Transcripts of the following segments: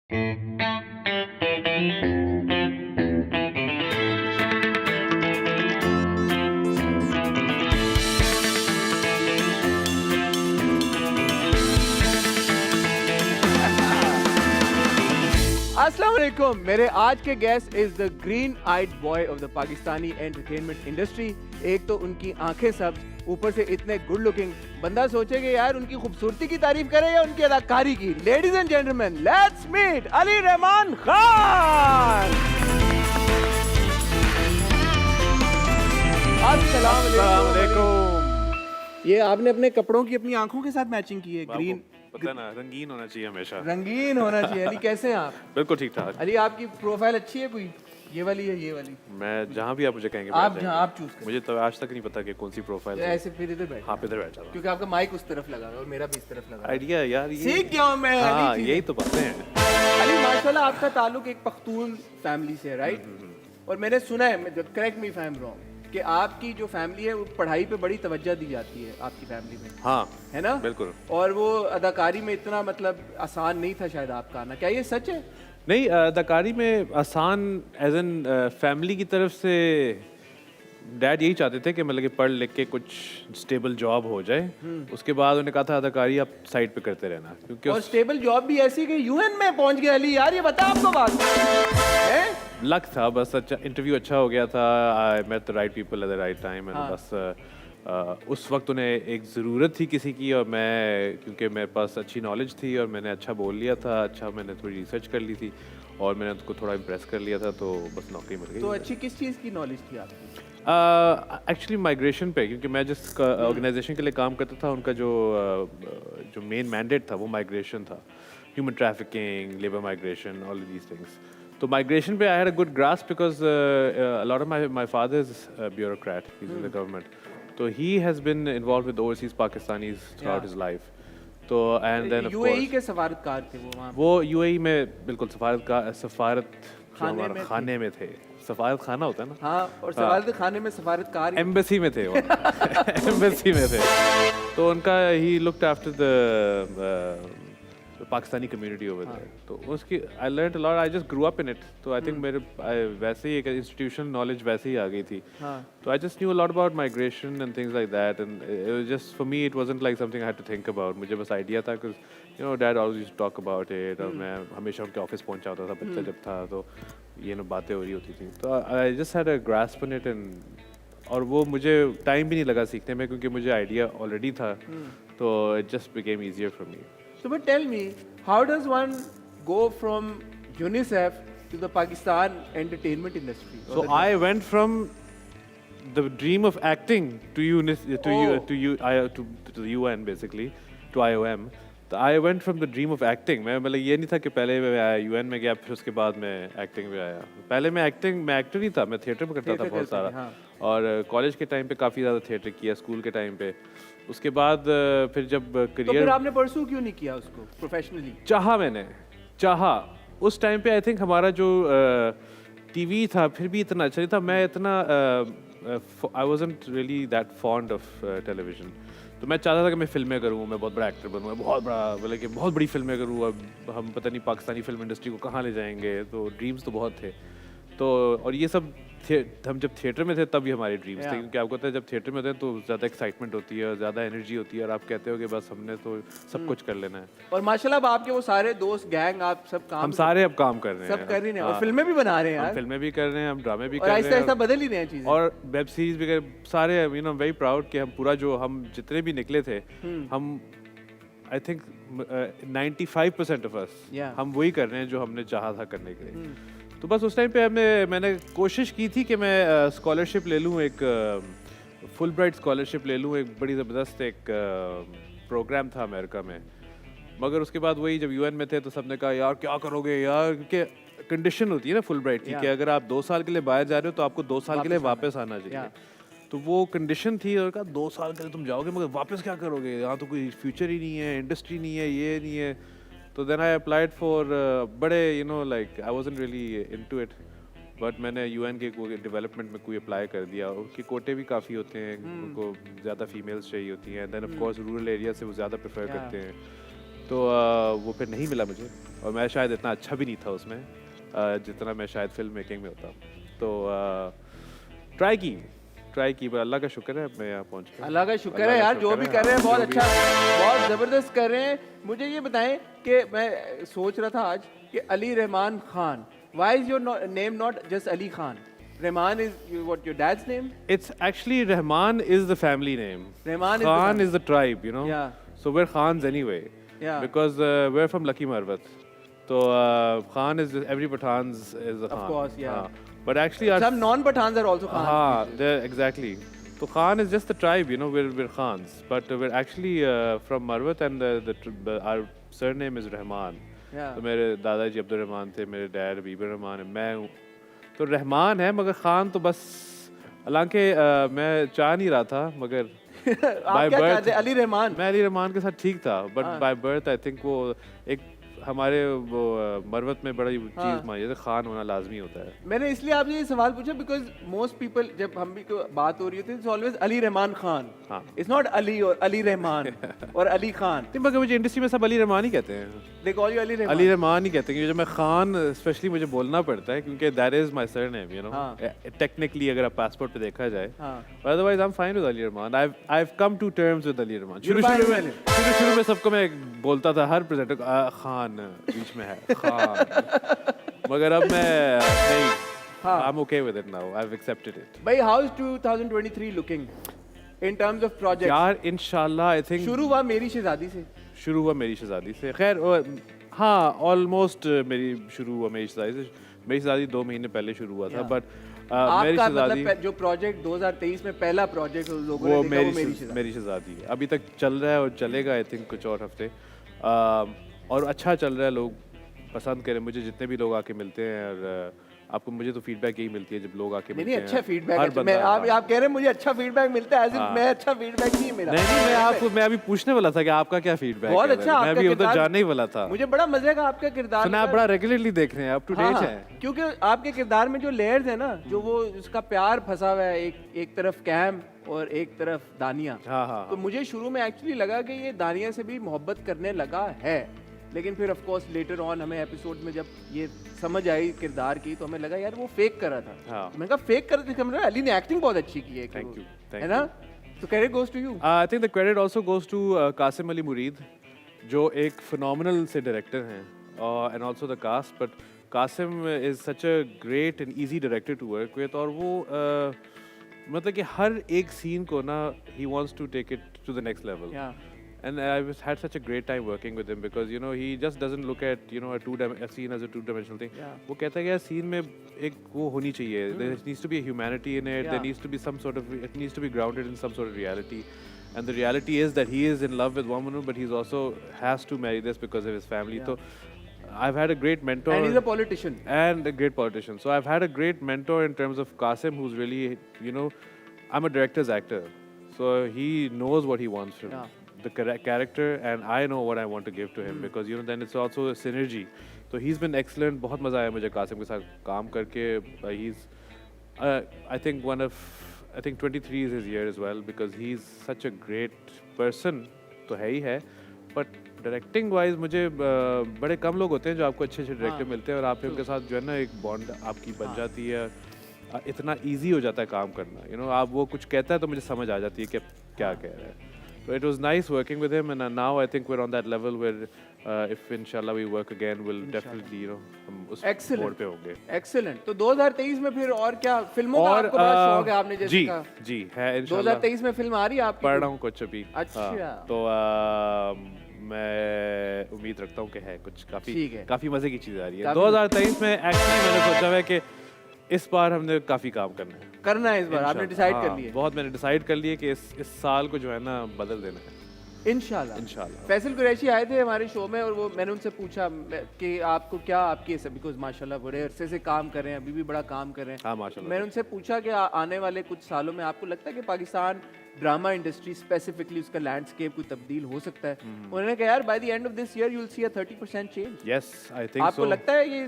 अस्सलाम वालेकुम। मेरे आज के guest is the green eyed boy of the Pakistani entertainment industry. एक तो उनकी आंखें सब्ज, ऊपर से इतने गुड लुकिंग, बंदा सोचे कि यार उनकी खूबसूरती की तारीफ करे या उनकी अदाकारी की। Ladies and gentleman, let's meet Ali Rahman Khan. अस्सलाम वालेकुम। ये आपने अपने कपड़ों की अपनी आंखों के साथ मैचिंग की है। ग्रीन पता ना, रंगीन होना चाहिए हमेशा। रंगीन होना चाहिए। अली कैसे हैं आप? बिल्कुल ठीक ठाक। अली आपकी प्रोफाइल अच्छी है कोई? ये वाली है, ये वाली? मैं जहाँ भी आप मुझे कहेंगे आप जहाँ आप चूज करें। मुझे तो आज तक नहीं पता कि कौन सी प्रोफाइल है। ऐसे फिर इधर बैठ। हाँ, इधर बैठा था। क्योंकि आपका माइक उस तरफ लगा है और मेरा भी इस तरफ लगा है। आइडिया यार, ये सीख गया हूं मैं। हाँ, यही तो बातें हैं। अली माशाल्लाह आपका ताल्लुक एक पख्तून फैमिली से है, राइट? और मैंने सुना है, correct me if I am wrong, कि आपकी जो फैमिली है वो पढ़ाई पे बड़ी तवज्जो दी जाती है आपकी फैमिली में। हाँ, है ना? बिल्कुल। और वो अदाकारी में इतना मतलब आसान नहीं था शायद आपका आना। क्या ये सच है? नहीं, अदाकारी में आसान एज एन फैमिली की तरफ से डैड यही चाहते थे कि मतलब कि पढ़ लिख के कुछ स्टेबल जॉब हो जाए। उसके बाद उन्होंने कहा था अदाकारी आप साइड पे करते रहना, क्योंकि और स्टेबल जॉब भी ऐसी कि यूएन में पहुंच गया। अली यार ये बता आपको बात है? लक था बस। अच्छा, इंटरव्यू अच्छा हो गया था। I met the right people at the right time and बस उस वक्त उन्हें एक ज़रूरत थी किसी की, और मैं, क्योंकि मेरे पास अच्छी नॉलेज थी और मैंने अच्छा बोल लिया था, अच्छा मैंने थोड़ी रिसर्च कर ली थी और मैंने उसको थोड़ा इम्प्रेस कर लिया था, तो बस नौकरी मिल गई। तो अच्छी किस चीज़ की नॉलेज थी आपकी? एक्चुअली माइग्रेशन पे, क्योंकि मैं जिस ऑर्गेनाइजेशन के लिए काम करता था उनका जो मेन मैंडेट था वो माइग्रेशन था। Human trafficking, labour migration, all of these things. तो माइग्रेशन पे I had a good grasp because a lot of my father is bureaucrat, he is in the government, तो he has been involve with overseas Pakistanis throughout his life. तो and then UAE के सफारतकार थे वो वहाँ? वो UAE में बिल्कुल सफारत खाने में थे। सफारत खाना होता है ना? हाँ, और सफारत खाने में सफारतकार एम्बेसी में थे वो। एम्बेसी में थे। तो उनका ही looked after the Pakistani community over there. तो उसकी I learned a lot, I just grew up in it. तो आई थिंक मेरे वैसे ही एक इंस्टीट्यूशनल नॉलेज वैसे ही आ गई थी। तो I just knew a lot about migration and things like that, and it was just for me, it wasn't like something I had to think about. मुझे बस आइडिया था कि you know dad always used to talk about it, और मैं हमेशा उनके office पहुंचा होता था बच्चा जब था, तो ये ना बातें हो रही होती थी। तो I just had a grasp on it, and और वो मुझे टाइम भी नहीं लगा सीखने में, क्योंकि मुझे आइडिया ऑलरेडी था। तो it just became easier for me. So but tell me, how does one go from UNICEF to the Pakistan entertainment industry? So I went from the dream of acting to the UN basically, to IOM. तो I went from the dream of acting. मैं मतलब ये नहीं था कि पहले मैं आया UN में गया, फिर उसके बाद मैं एक्टिंग में आया। पहले मैं एक्टर ही था, मैं थिएटर में करता था बहुत सारा। हाँ। और कॉलेज के टाइम पे काफ़ी ज़्यादा थिएटर किया, स्कूल के टाइम पे। उसके बाद फिर जब तो करियर, फिर आपने परसू क्यों नहीं किया उसको प्रोफेशनली? चाहा उस टाइम पे। आई थिंक हमारा जो टीवी था फिर भी इतना अच्छा नहीं था। मैं इतना I wasn't really that fond of television. तो मैं चाहता था कि मैं फिल्में करूँ, मैं बहुत बड़ा एक्टर बनूँ, मैं बहुत बड़ा, मतलब कि बहुत बड़ी फिल्में करूँ। अब हम पता नहीं पाकिस्तानी फिल्म इंडस्ट्री को कहाँ ले जाएंगे। तो ड्रीम्स तो बहुत थे। तो और ये सब हम जब थिएटर में थे तब भी हमारे ड्रीम्स थे, क्योंकि आपको पता है जब थिएटर में होते हैं तो ज़्यादा एक्साइटमेंट होती है और ज़्यादा एनर्जी होती है, और आप कहते हो कि बस हमने तो सब कुछ कर लेना है। और माशाल्लाह अब आपके वो सारे दोस्त, गैंग, आप सब काम, हम सारे अब काम कर रहे हैं, सब कर रहे हैं। और फिल्में भी बना रहे हैं हम यार। फिल्में भी कर रहे हैं, हम ड्रामे भी और कर रहे आहिस्ता हैं, आहिस्ता बदल ही रहे हैं चीजें। और वेब सीरीज भी सारे, यू नो, वेरी प्राउड कि हम पूरा जो हम जितने भी निकले थे, हम आई थिंक 95% ऑफ अस हम वही कर रहे हैं जो हमने चाहा था करने के लिए। तो बस उस टाइम पे मैंने कोशिश की थी कि मैं स्कॉलरशिप ले लूँ, एक फुल ब्राइट स्कॉलरशिप ले लूँ। एक बड़ी ज़बरदस्त एक प्रोग्राम था अमेरिका में, मगर उसके बाद वही जब यूएन में थे तो सबने कहा यार क्या करोगे यार, क्योंकि कंडीशन होती है ना फुल ब्राइट की कि अगर आप 2 साल के लिए बाहर जा रहे हो तो आपको 2 साल के लिए वापस आना चाहिए। तो वो कंडीशन थी, और कहा 2 साल के लिए तुम जाओगे मगर वापस क्या करोगे, यहाँ तो कोई फ्यूचर ही नहीं है, इंडस्ट्री नहीं है, ये नहीं है। तो देन आई अप्लाइड फॉर बड़े, you know, like I wasn't really into it, but मैंने यूएन के डेवलपमेंट में कोई अप्लाई कर दिया। उनके कोटे भी काफ़ी होते हैं, उनको ज़्यादा फीमेल्स चाहिए होती हैं, then of course rural area से वो ज़्यादा प्रेफर करते हैं। तो वो फिर नहीं मिला मुझे, और मैं शायद इतना अच्छा भी नहीं था उसमें जितना मैं शायद फिल्म मेकिंग में होता। तो ट्राई की पर अल्लाह का शुक्र है मैं यहाँ पहुँच गया। अल्लाह का शुक्र है यार, जो भी कर रहे हैं बहुत अच्छा, बहुत ज़बरदस्त कर रहे हैं। मुझे ये बताएं कि मैं सोच रहा था आज कि Ali Rahman Khan, why is your name not just Ali Khan? Rahman is what, your dad's name? It's actually Rahman is the family name. Rahman is the Khan family. is the tribe, you know. Yeah. So we're Khans anyway. Yeah. Because we're from Lucky Marvat. So Khan is every Pathan's is a Khan. Of course, yeah. But actually our Some non-Pathans are also Khans. exactly. So Khan is just the tribe, you know. We're Khans, but we're actually from Marvat, and our surname is Rahman. Yeah. तो मेरे दादाजी अब्दुल रहमान थे, मेरे dad Bieber Rahman है, मैं हूँ। तो रहमान है मगर खान तो बस, हालांकि मैं चाह नहीं रहा था मगर आप क्या चाहते हैं? अली रहमान? मैं अली रहमान के साथ ठीक था, but by birth I think वो एक हमारे वो मरवत में बड़ी चीज मानी है, खान होना लाजमी होता है। मैंने इसलिए आपसे ये सवाल पूछा बिकॉज मोस्ट पीपल, जब हम भी को बात हो रही होती है, it's always Ali Rahman Khan, it's not Ali और अली रहमान और अली खान। नहीं मगर मुझे इंडस्ट्री में सब अली रहमान ही कहते हैं। They call you Ali Rahman? Ali Rahman ही कहते हैं, जब मैं खान स्पेशली मुझे बोलना पड़ता है क्योंकि that is my surname, you know. Technically अगर आप पासपोर्ट पे देखा जाए, otherwise I am fine with Ali Rahman. I have come to terms with Ali Rahman. शुरू में सबको मैं बोलता था, हर प्रेजेंटर खान बीच में है खान, मगर अब मैं नहीं, I'm okay with it now. I've accepted it. भाई, how is 2023 looking in terms of projects? यार इंशाल्लाह I think शुरू हुआ मेरी शहजादी से। शुरू हुआ मेरी शहजादी से, खैर हाँ ऑलमोस्ट मेरी शुरू हुआ मेरी शहजादी से। मेरी शहजादी 2 महीने पहले शुरू हुआ था, बट मेरी शहजादी मतलब जो प्रोजेक्ट 2023 में पहला प्रोजेक्ट लोगों ने देखा, वो मेरी शहजादी है। अभी तक चल रहा है और चलेगा आई थिंक कुछ और हफ्ते, और अच्छा चल रहा है। लोग पसंद करें मुझे, जितने भी लोग आके मिलते हैं, और आपको मुझे तो फीडबैक यही मिलती है जब लोग आके मिलते हैं। अच्छा फीडबैक, आप कह रहे हैं मुझे अच्छा फीडबैक मिलता है, मैं अच्छा फीडबैक नहीं मिला। नहीं, मैं अभी पूछने वाला था कि आपका क्या फीडबैक है। बहुत अच्छा, मैं भी उधर जाने ही वाला था। मुझे बड़ा मजा है आपका किरदार, आप बड़ा रेगुलरली देख रहे हैं, अप टू डेट है, क्योंकि आपके किरदार में जो लेयर्स है ना, जो वो उसका प्यार फंसा हुआ है, एक तरफ कैम और एक तरफ दानिया। तो मुझे शुरू में एक्चुअली लगा कि ये दानिया से भी मोहब्बत करने लगा है, लेकिन फिर ऑफ कोर्स लेटर ऑन हमें एपिसोड में जब ये समझ आई किरदार की, तो हमें लगा यार वो फेक कर रहा था। मैंने कहा फेक कर रहा था, अली ने एक्टिंग बहुत अच्छी की है। थैंक यू, है ना? तो credit goes to you. I think the credit also goes to Qasim Ali Mureed, जो एक फिनोमिनल से डायरेक्टर हैं, and also the cast. But Qasim is such a great and easy director to work with, और वो मतलब कि हर एक सीन को ना ही wants to take it to the next level. And I've had such a great time working with him because you know he just doesn't look at a scene as a two-dimensional thing. वो कहता है कि scene में एक वो होनी चाहिए. There needs to be a humanity in it. There needs to be some sort of, it needs to be grounded in some sort of reality. And the reality is that he is in love with woman, but he's also has to marry this because of his family. So I've had a great mentor. And he's a politician. And a great politician. So I've had a great mentor in terms of Qasim, who's really, I'm a director's actor. So he knows what he wants from the character, and I know what I want to give to him because then it's also a synergy. So he's been excellent. बहुत मजा आया मुझे कासिम के साथ काम करके. He's I think 23 is his year as well because he's such a great person. तो है ही है, but directing wise मुझे बड़े कम लोग होते हैं जो आपको अच्छे डायरेक्टर मिलते हैं और आप उनके साथ जो है ना एक बॉन्ड आपकी बन जाती है. इतना ईजी हो जाता है काम करना. आप वो कुछ कहता है तो मुझे समझ आ जाती है कि क्या कह रहा है. So it was nice working with him, and now I think we're on that level where if inshallah we work again, we'll definitely हम उस board पे होंगे. Excellent. तो 2023 में फिर और क्या फिल्मों का आपको बड़ा शौक है, आपने जैसे कहा? जी है इंशाल्लाह. 2023 में फिल्म आ रही है आपकी? पढ़ रहा हूँ कुछ अभी. अच्छा. तो मैं उम्मीद रखता हूँ कि है कुछ काफी मजे की चीज आ रही है. 2023 में एक्चुअली मैंने सोचा है कि इस बार हमने काफी काम करना है इस बार. आपने डिसाइड कर लिया? बहुत मैंने डिसाइड कर लिया कि इस साल को जो है ना बदल देना है इंशाल्लाह. फैसल कुरैशी आए थे हमारे शो में और वो मैंने उनसे पूछा कि आपको क्या आपकी बिकॉज माशाल्लाह बड़े अरसे से काम कर रहे हैं, अभी भी बड़ा काम कर रहे हैं. हाँ माशाल्लाह. मैंने उनसे पूछा कि आने वाले कुछ सालों में आपको लगता है कि पाकिस्तान ड्रामा इंडस्ट्री स्पेसिफिकली उसका लैंडस्केप कोई तब्दील हो सकता है? उन्होंने कहा यार by the end of this year you will see a 30% change. Yes I think so. आपको लगता है ये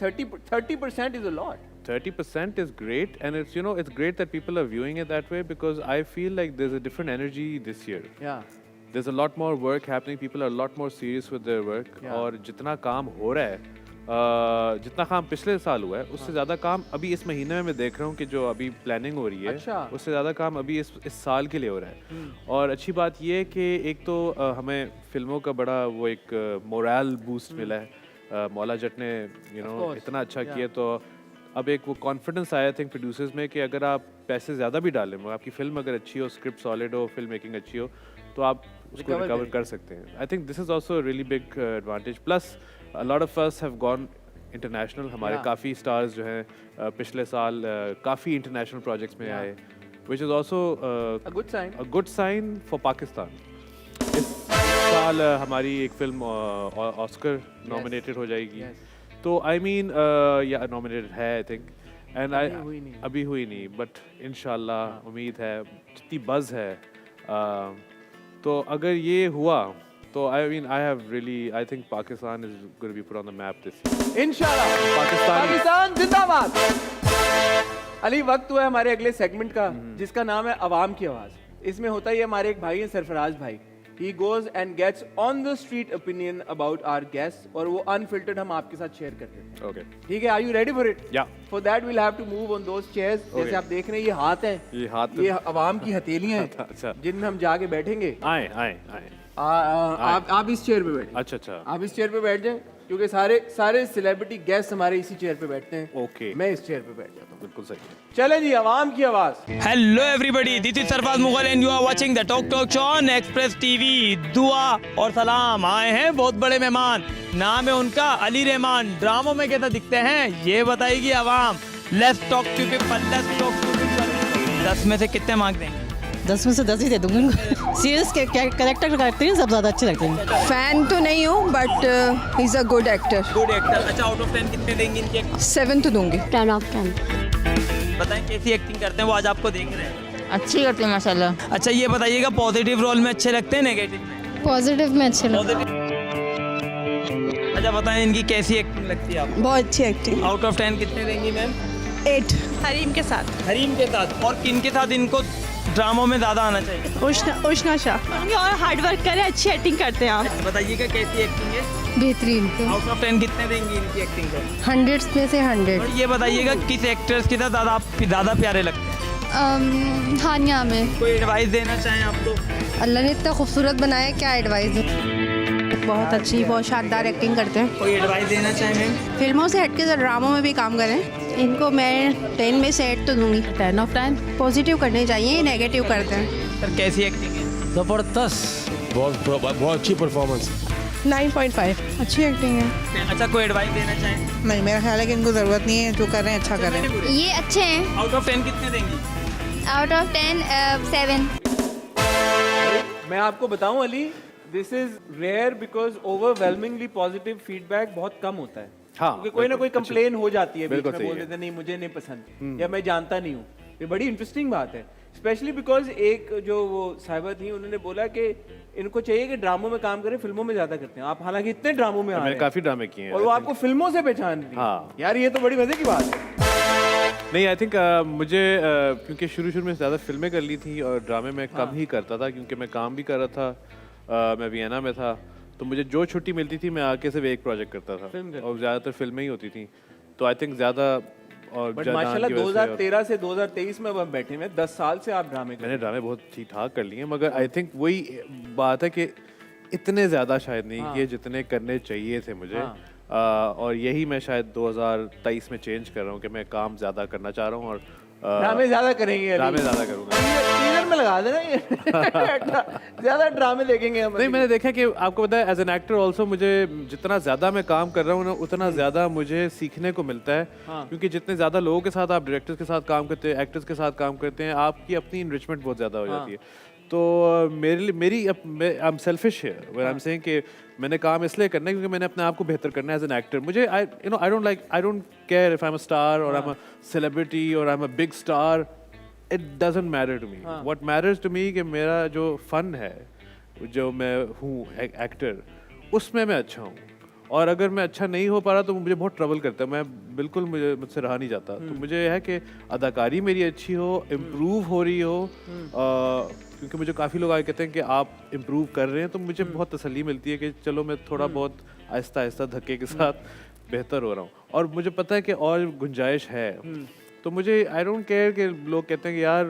30% is a lot? 30% is great, and it's great that people are viewing it that way because I feel like there's a different energy this year. there's a lot more work happening, people are a lot more serious with their work. और जितना काम हो रहा है, जितना काम पिछले साल हुआ है उससे ज़्यादा काम अभी इस महीने में मैं देख रहा हूँ कि जो अभी प्लानिंग हो रही है, उससे ज़्यादा काम अभी इस साल के लिए हो रहा है। और अच्छी बात ये है कि एक तो हमें फिल्मों का बड़ा वो एक मोरल बूस्ट मिला है, मौला जट ने इतना अच्छा किया, तो अब एक वो कॉन्फिडेंस आया थिंक प्रोड्यूसर्स में कि अगर आप पैसे ज़्यादा भी डालें, आपकी फिल्म अगर अच्छी हो, स्क्रिप्ट सॉलिड हो, फिल्म मेकिंग अच्छी हो, तो आप उसको रिकवर कर सकते हैं। I think this is also really big advantage. Plus a lot of us have gone international. हमारे काफ़ी stars जो हैं पिछले साल काफ़ी international projects में आए, which is also a good sign for Pakistan. इस साल हमारी एक फिल्म ऑस्कर नॉमिनेटेड हो जाएगी, तो आई मीन या नॉमिनेटेड है आई थिंक, एंड अभी हुई नहीं, बट इंशाल्लाह उम्मीद है, जितनी बज़ है, तो अगर ये हुआ तो I think Pakistan is going to be put on the map this year. इंशाल्लाह पाकिस्तान जिंदाबाद। अली, वक्त हुआ है हमारे अगले सेगमेंट का, जिसका नाम है अवाम की आवाज। इसमें होता ही हमारे एक भाई हैं सरफराज भाई, he goes and gets on the street opinion about our guests, और वो unfiltered हम आपके साथ शेयर करते हैं। Okay. ठीक है, are you ready for it? Yeah. For that we'll have to move on those chairs. जैसे आप देख रहे हैं, ये हाथ हैं, ये अवाम की हथेलियां हैं, अच्छा, जिनमें हम जाके बैठेंगे। आए आप इस चेयर पे बैठे। अच्छा, आप इस चेयर पे बैठ जाएं, क्योंकि सारे सेलिब्रिटी गेस्ट हमारे इसी चेयर पे बैठते हैं। ओके, मैं इस चेयर पे बैठ जाता हूँ। बिल्कुल सही। चले जी, आवाम की आवाज। Hello everybody, this is Sarfaraz Mughal and you are watching the talk show on Express TV. दुआ और सलाम। आए हैं बहुत बड़े मेहमान, नाम है उनका अली रहमान। ड्रामों में कैसा दिखते हैं ये बताएगी आवाम। Let's talk to people, let's talk to people. 10 में से कितने मार्क देंगे? 10 में से 10 ही दे दूंगी उनको। सीरियस कैरेक्टर करते हैं, सब ज़्यादा अच्छे लगते हैं। फैन तो नहीं हूँ, but he is a good actor. Good actor. अच्छा, आउट ऑफ 10 कितने देंगे इनके? 7 तो दूंगी। 10 of 10। बताएं कैसी एक्टिंग करते हैं, वो आज आपको देख रहे हैं। अच्छी करते हैं माशाल्लाह। अच्छा, ये बताइएगा पॉजिटिव रोल में अच्छे लगते हैं, नेगेटिव में? पॉजिटिव में अच्छे लगते हैं। अच्छा बताएं, इनकी कैसी एक्टिंग लगती है आपको? बहुत अच्छी एक्टिंग। आउट ऑफ 10 कितने देंगी मैम? 8। हरीम के साथ। हरीम के साथ। और किन के साथ इनको ड्रामों में ज़्यादा आना चाहिए? उष्णा शाह। और हार्ड वर्क करे, अच्छी एक्टिंग करते हैं आप। बताइएगा कैसी एक्टिंग है? बेहतरीन। आउट ऑफ 10 कितने देंगी इनकी एक्टिंग को? 100 में से 100। और ये बताइएगा किस एक्टर्स के साथ ज़्यादा प्यारे लगते हैं? हानिया में। कोई एडवाइस देना चाहें आप तो? अल्लाह ने इतना खूबसूरत बनाया, क्या एडवाइस है। बहुत अच्छी, बहुत शानदार एक्टिंग करते हैं। कोई एडवाइस देना चाहें मैम? फिल्मों से हटके ड्रामों में भी काम करें। इनको मैं 10 में से 8 तो दूंगी। 10 of 10। पॉजिटिव करने चाहिए, नेगेटिव करते हैं। सर कैसी एक्टिंग है? ज़बरदस्त, बहुत अच्छी परफॉर्मेंस। 9.5। अच्छी एक्टिंग है। अच्छा, कोई एडवाइस देना चाहें? नहीं, मेरा ख्याल है कि इनको ज़रूरत नहीं है, जो कर रहे हैं अच्छा कर रहे हैं। ये अच्छे हैं। आउट ऑफ 10 कितने देंगी? Out of 10 7। मैं आपको बताऊं Ali, this is rare because overwhelmingly positive feedback बहुत कम होता है। हाँ, क्योंकि कोई ना कोई कंप्लेन हो जाती है, बीच बिल्कुल में सही बोल है। देते हैं नहीं मुझे नहीं पसंद, या मैं जानता नहीं हूँ। ये बड़ी इंटरेस्टिंग बात है, स्पेशली बिकॉज एक जो वो साहिबा थी, उन्होंने बोला कि इनको चाहिए कि ड्रामों में काम करें, फिल्मों में ज्यादा करते हैं आप। हालांकि इतने ड्रामों में आ रहे मैंने हैं काफी ड्रामे किए हैं और वो आपको फिल्मों से पहचान रही है। हाँ। यार ये तो बड़ी मजे की बात है। नहीं, आई थिंक मुझे क्योंकि शुरू में ज़्यादा फिल्में कर ली थी और ड्रामे में कम ही करता था, क्योंकि मैं काम भी कर रहा था, मैं वियना में था, तो मुझे जो छुट्टी मिलती थी मैं आके सिर्फ एक प्रोजेक्ट करता था, और ज़्यादातर फिल्में ही होती थी। तो आई थिंक ज़्यादा और बट माशाल्लाह 2013 से 2023 में अब हम बैठे हैं, 10 साल से आप ड्रामे मैंने ड्रामे बहुत ठीक ठाक कर लिए, मगर आई थिंक वही बात है कि इतने ज़्यादा शायद नहीं किए जितने करने चाहिए थे मुझे। और यही मैं शायद 2023 में चेंज कर रहा हूँ कि मैं काम ज़्यादा करना चाह रहा हूँ और ड्रामे ज्यादा करेंगे। ड्रामे ज़्यादा करूँगा। टीजर में लगा देना ये ज्यादा ड्रामे देखेंगे हम। नहीं, मैंने देखा कि आपको पता है एज एन एक्टर ऑल्सो मुझे जितना ज़्यादा मैं काम कर रहा हूँ ना, उतना ज़्यादा मुझे सीखने को मिलता है। क्योंकि जितने ज़्यादा लोगों के साथ आप डायरेक्टर्स के साथ काम करते हैं, एक्टर्स के साथ काम करते हैं, आपकी अपनी इनरिचमेंट बहुत ज़्यादा हो जाती है। तो मेरे लिए आई एम सेल्फिश है व्हेन आई एम सेइंग कि मैंने काम इसलिए करना है क्योंकि मैंने अपने आप को बेहतर करना है एज एन एक्टर। मुझे I don't care if I am a star और आई एम अ सेलिब्रिटी और I am a big star, it doesn't matter to me. What matters to me कि मेरा जो फन है, जो मैं हूँ एक्टर, उसमें मैं अच्छा हूँ। और अगर मैं अच्छा नहीं हो पा रहा तो मुझे बहुत ट्रबल करता है, मैं बिल्कुल मुझसे रहा नहीं जाता। तो मुझे है कि अदाकारी मेरी अच्छी हो, इम्प्रूव हो रही हो, क्योंकि मुझे काफ़ी लोग आए कहते हैं कि आप इम्प्रूव कर रहे हैं, तो मुझे बहुत तसल्ली मिलती है कि चलो मैं थोड़ा बहुत आहिस्ता आहिस्ता धक्के के साथ बेहतर हो रहा हूँ, और मुझे पता है कि और गुंजाइश है। तो मुझे आई डोंट केयर कि लोग कहते हैं कि यार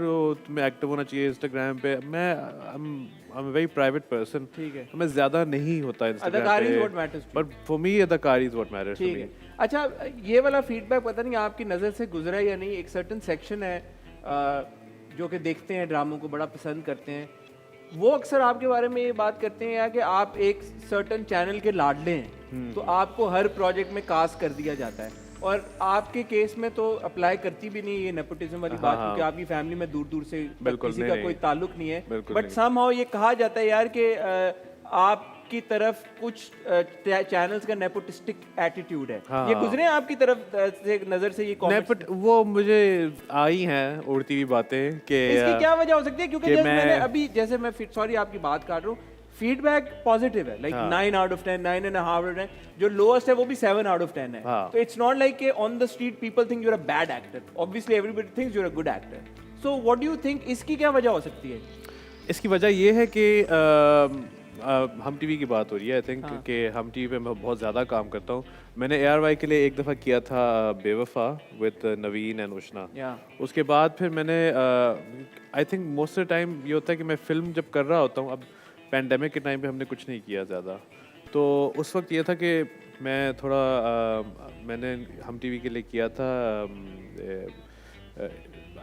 तुम्हें एक्टिव होना चाहिए इंस्टाग्राम पे। मैं I am very private person, ठीक है। तो मैं ज़्यादा नहीं होता इंस्टाग्राम अदाकारी is पे, what matters to but for me अदाकारी इज व्हाट मैटर्स टू ठीक मी। है। अच्छा, ये वाला फीडबैक पता नहीं आपकी नज़र से गुजरा या नहीं, एक सर्टन सेक्शन है जो कि देखते हैं ड्रामों को बड़ा पसंद करते हैं, वो अक्सर आपके बारे में ये बात करते हैं यार कि आप एक सर्टन चैनल के लाडले हैं, तो आपको हर प्रोजेक्ट में कास्ट कर दिया जाता है। और आपके केस में तो अप्लाई करती भी नहीं ये नेपोटिज्म वाली बात, क्योंकि आपकी फैमिली में दूर दूर से बिल्कुल किसी नहीं, का नहीं। कोई ताल्लुक नहीं है, बिल्कुल बट नहीं। समहाउ ये कहा जाता है यार कि आपकी तरफ कुछ चैनल्स का नेपोटिस्टिक एटीट्यूड है। हाँ। ये गुजरे हैं आपकी तरफ से नजर से ये comments? बट वो मुझे आई हैं उड़ती हुई बातें कि इसकी क्या वजह हो सकती है? क्योंकि कि जैसे मैंने मैं- अभी जैसे मैं सॉरी आपकी बात काट रहा हूँ, फीडबैक पॉजिटिव है, like 9 out of 10, 9.5 out of 10, जो लोएस्ट है वो भी 7 आउट ऑफ 10 है। हाँ। तो इट्स नॉट लाइक कि on the street people think you are a bad actor, obviously everybody thinks you are a good actor. So what do you think इसकी क्या वजह हो सकती है? इसकी वजह ये है कि हम टीवी की बात हो रही है। आई थिंक कि हम टीवी पे मैं बहुत ज़्यादा काम करता हूँ। मैंने ARY के लिए एक दफ़ा किया था बेवफा with Naveen and Ushana. Yeah. उसके बाद फिर मैंने I think most of the time ये होता है कि मैं फिल्म जब कर रहा होता हूँ, अब पैंडेमिक के टाइम पे हमने कुछ नहीं किया ज़्यादा, तो उस वक्त ये था कि मैं थोड़ा मैंने हम टीवी के लिए किया था,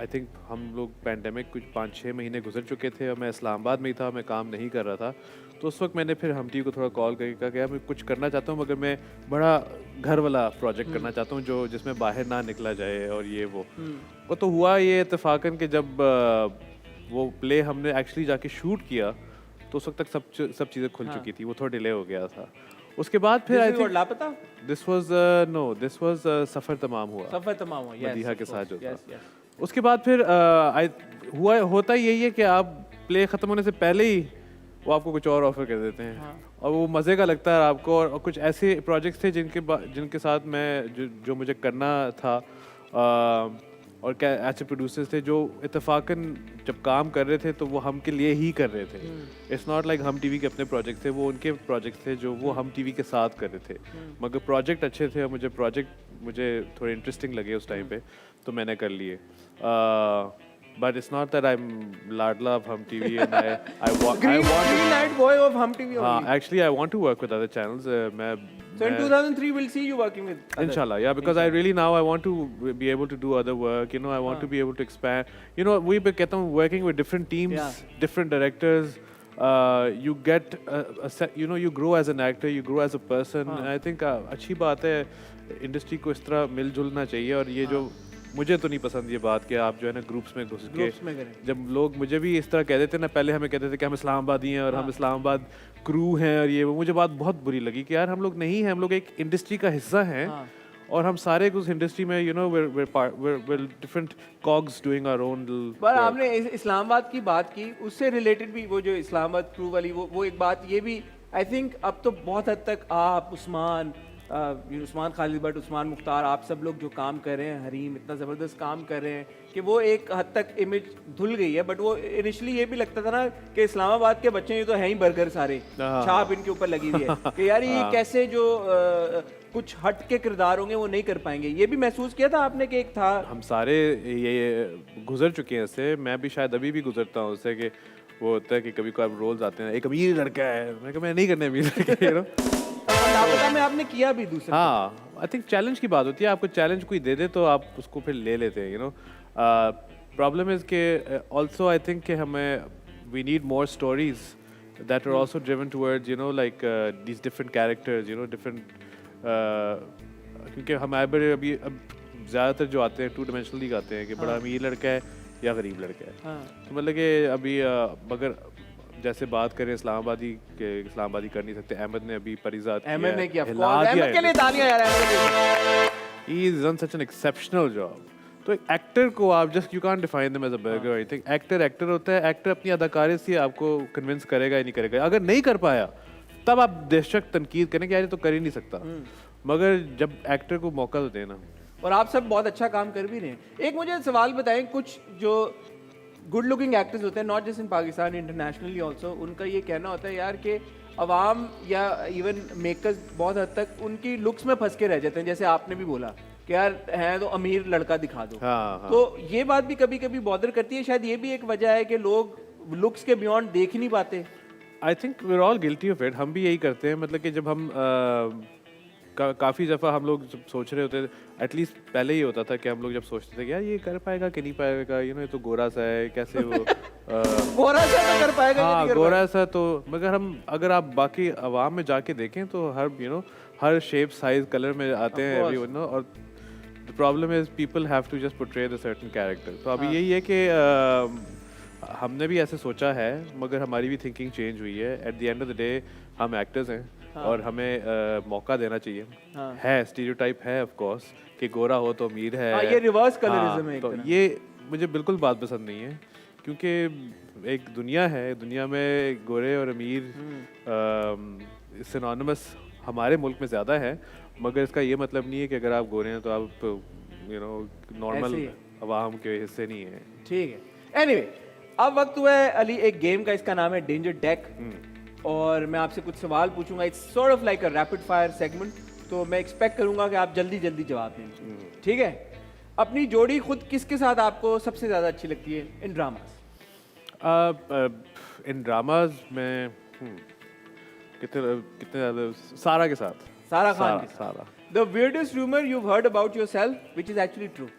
आई थिंक हम लोग पैंडेमिक कुछ 5-6 महीने गुजर चुके थे और मैं इस्लामाबाद में ही था, मैं काम नहीं कर रहा था। तो उस वक्त मैंने फिर हम टीवी को थोड़ा कॉल करके कहा कि यार मैं कुछ करना चाहता हूँ, मगर मैं बड़ा घर वाला प्रोजेक्ट करना चाहता हूँ जो जिसमें बाहर ना निकला जाए और ये वो तो हुआ ये इत्तेफाकन कि जब वो प्ले हमने एक्चुअली जाके शूट किया तो उस वक्त तक सब चीज़ें खुल चुकी थी, वो थोड़ा डिले हो गया था। उसके बाद फिर आई थिंक लापता दिस वाज सफ़र तमाम हुआ, सफर तमाम हुआ, yes, मदीहा of के साथ course, जो yes, था। yes. उसके बाद फिर होता यही है कि आप प्ले ख़त्म होने से पहले ही वो आपको कुछ और ऑफर कर देते हैं, और वो मज़े का लगता है आपको। और कुछ ऐसे प्रोजेक्ट्स थे जिनके साथ मैं जो मुझे करना था, और क्या ऐसे प्रोड्यूसर्स थे जो इत्तेफाकन जब काम कर रहे थे तो वो हम के लिए ही कर रहे थे। इट्स नॉट लाइक हम टीवी के अपने प्रोजेक्ट थे, वो उनके प्रोजेक्ट थे जो वो हम टीवी के साथ कर रहे थे, मगर प्रोजेक्ट अच्छे थे और मुझे थोड़े इंटरेस्टिंग लगे उस टाइम पे, तो मैंने कर लिए। But it's not that I'm Ladla of Hum TV and I want Green Night Boy of Hum TV only. actually I want to work with other channels. So in 2003 we'll see you working with others. Inshallah, yeah, because I really now I want to be able to do other work. You know, I want to be able to expand. You know, we get on working with different teams, Yeah. different directors. You get you know, you grow as an actor, you grow as a person. And I think अच्छी बात है, industry को इस तरह मिलजुलना चाहिए। और ये जो मुझे तो नहीं पसंद ये बात कि आप जो है ना ग्रुप्स में घुस के, में करें। जब लोग मुझे भी इस तरह कह देते ना, पहले हमें कहते थे कि हम इस्लामाबादी हैं और हम इस्लामाबाद क्रू हैं और ये वो, मुझे बात बहुत बुरी लगी कि यार हम लोग नहीं हैं, हम लोग एक इंडस्ट्री का हिस्सा हैं, और हम सारे उस इंडस्ट्री में you know we're different cogs doing our own little पर work. आपने इस्लामाबाद की बात की, उससे रिलेटेड भी वो जो इस्लामाबाद क्रू वाली वो एक बात ये भी आई थिंक अब तो बहुत हद तक आप उस्मान खालिद भट्ट, उस्मान मुख्तार, आप सब लोग जो काम कर रहे हैं, हरीम इतना ज़बरदस्त काम कर रहे हैं कि वो एक हद तक इमेज धुल गई है। बट वो इनिशियली ये भी लगता था ना कि इस्लामाबाद के बच्चे ये तो हैं ही बर्गर सारे, छाप इनके ऊपर लगी हुई है कि यार ये कैसे जो कुछ हट के किरदार होंगे वो नहीं कर पाएंगे। ये भी महसूस किया था आपने कि एक था? हम सारे ये गुजर चुके हैं इससे, मैं भी शायद अभी भी गुजरता हूँ उससे, कि वो होता है कि कभी कभी रोल्स आते हैं, एक अमीर लड़का है, मैं कहा मैं नहीं करने अमीर लड़के, यू नो। लापता में आपने किया भी दूसरा। हाँ, आई थिंक चैलेंज की बात होती है, आपको चैलेंज कोई दे दे तो आप उसको फिर ले लेते हैं, यू नो। प्रॉब्लम इज के ऑल्सो आई थिंक कि हमें we need more stories that are also driven towards you know like these different characters, you know different, क्योंकि हमारे अभी अब ज़्यादातर जो आते हैं 2 डायमेंशनली आते हैं कि बड़ा अमीर लड़का है या गरीब लड़का है। तो मतलब कि अभी अगर जैसे बात करें इस्लामाबादी कर नहीं सकते, अहमद ने अभी परिजात अहमद ने किया, हिला दिया अहमद के लिए तालियां यार, अहमद के लिए। he has done such an exceptional job. तो एक एक्टर को आप just you can't define them as a burger. I think actor होता है, एक्टर अपनी अदाकारी से आपको कन्विंस करेगा ही नहीं करेगा। अगर नहीं कर पाया तब आप बेशक तनकीद करें कि यार ये तो कर ही नहीं सकता, मगर जब एक्टर को मौका तो देना। और आप सब बहुत अच्छा काम कर भी रहे हैं। एक मुझे सवाल बताएं, कुछ जो गुड लुकिंग एक्टर्स होते हैं, not just in Pakistan, internationally also, उनका ये कहना होता है यार कि अवाम या इवन मेकर्स बहुत हद तक उनकी लुक्स में फंस के रह जाते हैं, जैसे आपने भी बोला कि यार है तो अमीर लड़का दिखा दो। हाँ। तो ये बात भी कभी कभी बॉदर करती है, शायद ये भी एक वजह है कि लोग लुक्स के बियॉन्ड देख ही नहीं पाते। I think we are all guilty of it, हम भी यही करते हैं। मतलब कि जब हम काफ़ी दफ़ा हम लोग जब सोच रहे होते, एटलीस्ट पहले ही होता था कि हम लोग जब सोचते थे कि यार ये कर पाएगा कि नहीं पाएगा, यू नो ये तो गोरा सा है, कैसे वो गोरा सा तो कर पाएगा, ये हाँ नहीं कर गोरा सा तो, मगर हम अगर आप बाकी अवाम में जाके देखें तो हर यू नो हर शेप साइज कलर में आते हैं एवरीवन नो, और the problem is people have to just portray the certain character. तो अभी यही है कि हमने भी ऐसे सोचा है, मगर हमारी भी थिंकिंग चेंज हुई है। At the end of the day हम एक्टर्स हैं और हमें मौका देना चाहिए। है स्टीरियोटाइप है ऑफ कोर्स कि गोरा हो तो अमीर है। ये रिवर्स कलरिज्म है एक तो तरह। ये मुझे बिल्कुल बात पसंद नहीं है, क्योंकि एक दुनिया है, दुनिया में गोरे और अमीर सिनोनिमस हमारे मुल्क में ज़्यादा है, मगर इसका ये मतलब नहीं है कि अगर आप गोरे हैं तो आप यू नो नॉर्मल अवाम के हिस्से नहीं हैं। ठीक है। एनीवे, अब वक्त हुआ है अली एक गेम का, इसका नाम है डेंजर डेक, और मैं आपसे कुछ सवाल पूछूंगा। It's sort of like a rapid fire segment, तो मैं एक्सपेक्ट करूंगा कि आप जल्दी जल्दी जवाब दें, ठीक है? अपनी जोड़ी खुद किसके साथ आपको सबसे ज़्यादा अच्छी लगती है इन ड्रामास? इन ड्रामाज में कितने ज़्यादा सारा के साथ। सारा खान के साथ। सारा। The weirdest rumor you've heard about yourself which is actually true.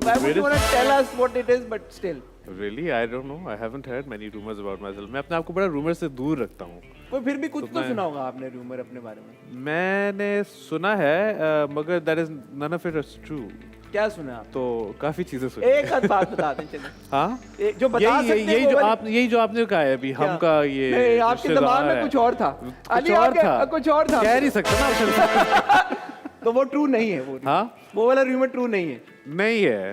I wouldn't want to tell us what it is, but still. Really, I don't know. I haven't heard many rumors about myself. मैं अपने आप को बड़ा rumor से दूर रखता हूँ। कोई फिर भी कुछ तो सुना होगा आपने रूमर अपने बारे में? मैंने सुना है, मगर that is none of it is true. क्या सुना आप? तो काफी चीजें सुनी। एक आध बात बता दें चलो। हाँ? जो बता सकते हैं यही वो जो वाली- आप यही जो आपने कहा है अभी हम का ये नहीं, आपके दिमाग रिश्तेदार में है। कुछ और था। कुछ अली और आपके- था। कुछ और था। कह नहीं सकता ना। तो वो ट्रू नहीं है वो। हाँ? वो वाला रूमर ट्रू नहीं है। नहीं है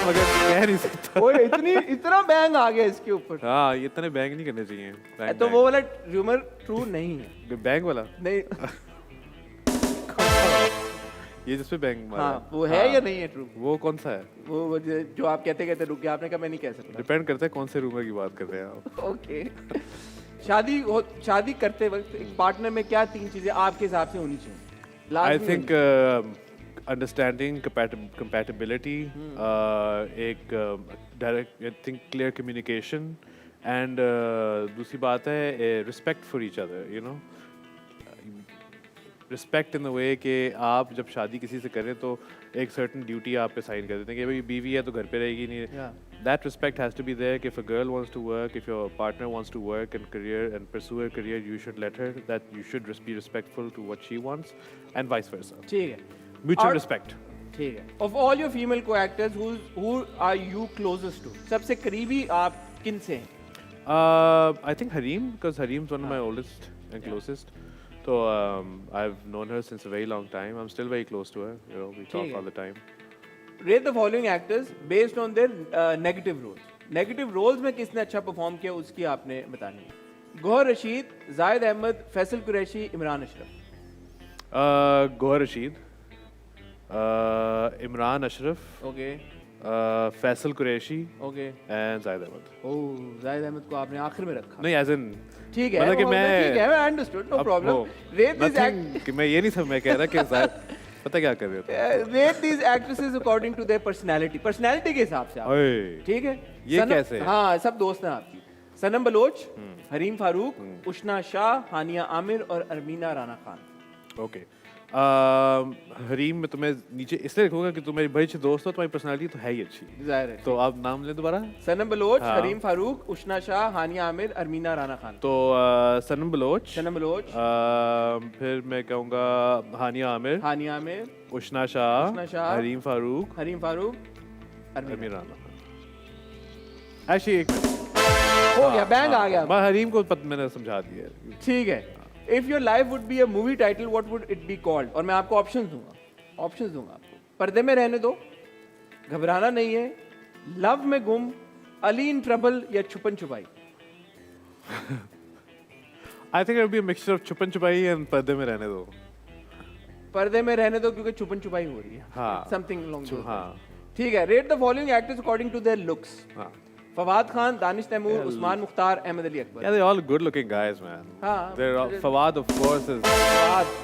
मगर कह नहीं सकता। वो इतना बैंग आ गया इसके ऊपर। हाँ, ये इतने बैंग नहीं करने चाहिए। बैंग, तो वो वाला रूमर ट्रू नहीं है। बैंग वाला नहीं। ये जिसपे बैंग मारा हाँ, वो है या नहीं है ट्रू? वो कौन सा है? वो जो आप कहते रुक गया, आपने कहा मैं नहीं कह सकता। डिपेंड करता है कौन से रूमर की बात कर रहे हैं आप। ओके। शादी करते वक्त एक पार्टनर में क्या 3 चीजें आपके हिसाब से होनी चाहिए? I think understanding compatibility, एक direct, I think clear communication, and दूसरी बात है respect for each other, you know, respect in the way कि आप जब शादी किसी से करें तो एक certain duty आप पे साइन कर देते हैं कि भाई बीवी है तो घर पे रहेगी नहीं। That respect has to be there. If a girl wants to work, if your partner wants to work and pursue her career, you should let her. That you should be respectful to what she wants, and vice versa. ठीक है। Mutual और- respect. ठीक है। Of all your female co-actors, who are you closest to? सबसे करीबी आप किन से हैं? I think Hareem, because Hareem's one of my oldest and closest. So I've known her since a very long time. I'm still very close to her. You know, we talk ठीक है। all the time. Rate the following actors based on their negative roles. Negative roles में किसने अच्छा perform किया उसकी आपने बतानी है। Gohar Rashid, Zahid Ahmed, Faisal Qureshi, Imran Ashraf. Gohar Rashid, Imran Ashraf, okay Faisal Qureshi, okay. and Zaid Ahmed. Oh, Zahid Ahmed को आपने आखिर में रखा। नहीं, as in ठीक है। मतलब कि मैं ठीक है, I understood, no अब problem. वो Rate these nothing कि मैं ये नहीं सब मैं कह रहा कि Zaid पता क्या कर रहे थे। rate these actresses according to their personality. Personality के हिसाब से आप। ओए, ठीक है। ये कैसे? हाँ, सब दोस्त हैं आपकी। सनम बलोच, हरीम फारूक, उशना शाह, हानिया आमिर और अरमीना राना खान। ओके। हरीम में तुम्हें नीचे इसलिए लिखूंगा कि तुम मेरी बड़ी अच्छी दोस्त हो, तुम्हारी पर्सनालिटी तो है ही अच्छी। जाहिर है। तो आप नाम लें दोबारा। सनम बलोच, हाँ। हरीम फारूक, उशना शाह, हानिया आमिर, अरमीना राना खान। तो सनम बलोच, सनम बलोच, फिर मैं कहूँगा हानिया आमिर, हानिया आमिर, उशना शाह, उशना शाह, हरीम फारूक, हरीम फारूक, अमीर अरमीना। राना। एक्चुअली एक मिनट, हो गया, बैंग आ गया। बस हरीम को मैंने समझा दिया। ठीक है। If your life would be a movie title what would it be called? और मैं आपको ऑप्शंस दूंगा आपको। पर्दे में रहने दो, घबराना नहीं है, लव में गुम, अली इन ट्रबल या छुपन छुपाई। I think it would be a mixture of छुपन छुपाई and पर्दे में रहने दो. पर्दे में रहने दो क्योंकि छुपन छुपाई हो रही है. हाँ. Something long. हाँ. ठीक है. Rate the following actors according to their looks. हाँ. Fawad Khan, Danish Taimur, Usman Mukhtar, Ahmad Ali Akbar. Yeah, they're all good-looking guys, man. हाँ. They're all, Fawad, of course, is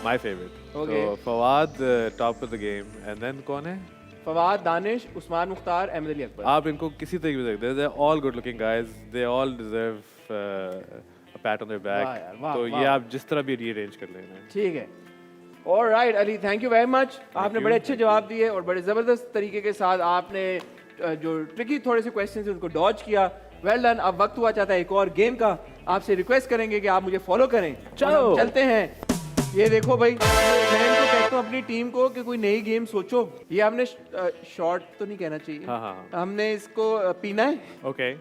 my favorite. Okay. So Fawad, top of the game, and then कौन है? फवाद, दानिश, उस्मान मुख्तार, अहमद अली अकबर. आप इनको किसी तरीके से देखते हैं. They're all good-looking guys. They all deserve a pat on their back. वाह यार, वाह, तो वाह. ये आप जिस तरह भी rearrange कर लेना. ठीक है. Alright Ali, thank you very much. आपने बड़े अच्छे जवाब दिए और बड़े ज़बरदस्त तरीके के साथ आपने जो ट्रिकी थोड़े से क्वेश्चन थे उनको डॉज किया. Well done. अब वक्त हुआ चाहता है एक और गेम का. आपसे रिक्वेस्ट करेंगे कि आप मुझे फॉलो करें. चलो. हम चलते हैं. ये देखो भाई, मैं इनको कहता हूँ अपनी टीम को कि कोई नई गेम सोचो. ये हमने शॉर्ट तो नहीं कहना चाहिए. हाँ, हाँ. हमने इसको पीना है. Okay.